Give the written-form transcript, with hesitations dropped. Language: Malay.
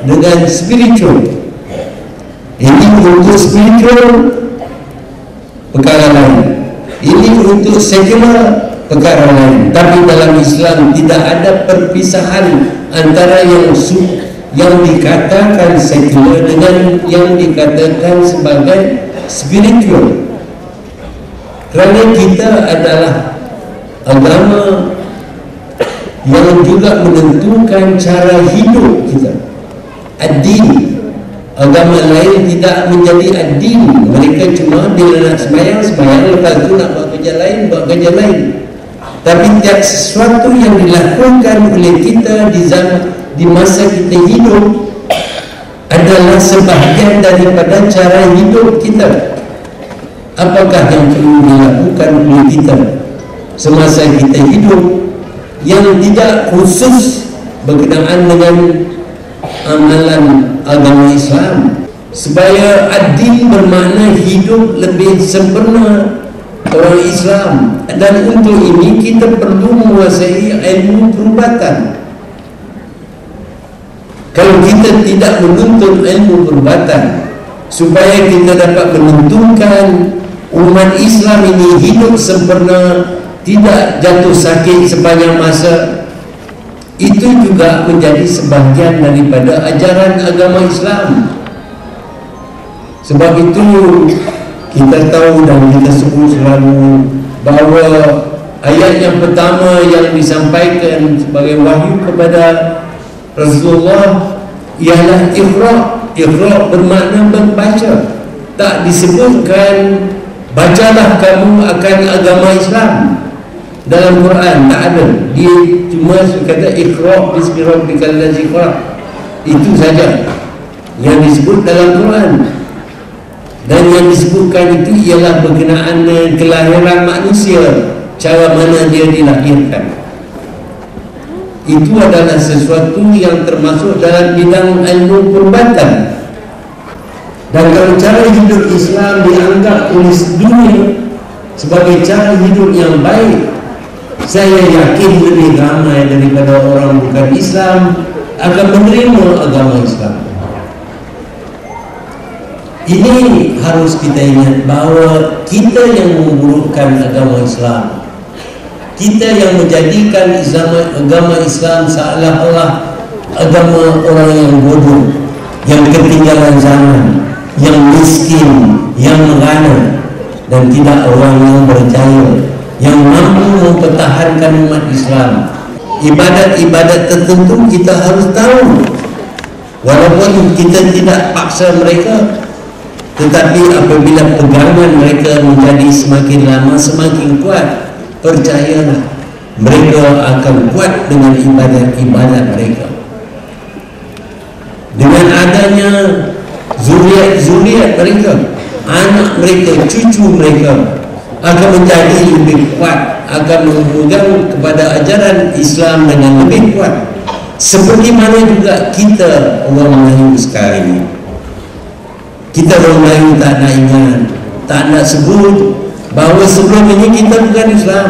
dengan spiritual. Ini untuk spiritual perkara lain, ini untuk sekular perkara lain. Tapi dalam Islam tidak ada perpisahan antara yang dikatakan sekular dengan yang dikatakan sebagai spiritual. Kerana kita adalah agama yang juga menentukan cara hidup kita. Ad-din, agama lain tidak menjadi ad-din. Mereka cuma bila nak sembahyang, lepas tu nak buat kerja lain. Tapi tiap sesuatu yang dilakukan oleh kita di masa kita hidup adalah sebahagian daripada cara hidup kita. Apakah yang perlu dilakukan oleh kita semasa kita hidup yang tidak khusus berkenaan dengan amalan agama Islam, supaya ad-din bermakna hidup lebih sempurna orang Islam. Dan untuk ini kita perlu menguasai ilmu perubatan. Kalau kita tidak menuntut ilmu perubatan supaya kita dapat menentukan umat Islam ini hidup sempurna, tidak jatuh sakit sepanjang masa, itu juga menjadi sebahagian daripada ajaran agama Islam. Sebab itu kita tahu dan kita sebut selalu bahawa ayat yang pertama yang disampaikan sebagai wahyu kepada Rasulullah ialah Iqra. Iqra bermakna membaca. Tak disebutkan bacalah kamu akan agama Islam dalam Quran, tak ada. Dia cuma kata Iqra bismi rabbikal ladzi khalaq. Itu saja yang disebut dalam Quran. Dan yang disebutkan itu ialah berkenaan kelahiran manusia, cara mana dia dilahirkan. Itu adalah sesuatu yang termasuk dalam bidang ilmu perubatan. Dan kalau cara hidup Islam dianggap oleh dunia sebagai cara hidup yang baik, saya yakin lebih ramai daripada orang bukan Islam akan menerima agama Islam. Ini harus kita ingat bahawa kita yang memburukkan agama Islam, kita yang menjadikan agama Islam seolah-olah agama orang yang bodoh, yang ketinggalan zaman, yang miskin, yang merana, dan tidak orang yang berjaya, yang mampu mempertahankan umat Islam. Ibadat-ibadat tertentu kita harus tahu, walaupun kita tidak paksa mereka. Tetapi apabila pegangan mereka menjadi semakin lama semakin kuat, percayalah mereka akan kuat dengan ibadat-ibadat mereka. Dengan adanya zuriat mereka, anak mereka, cucu mereka akan menjadi lebih kuat, akan memegang kepada ajaran Islam dengan lebih kuat. Seperti mana juga kita orang Melayu sekarang ini. Kita orang Melayu tak nak ingat, tak nak sebut bahawa sebelum ini kita bukan Islam.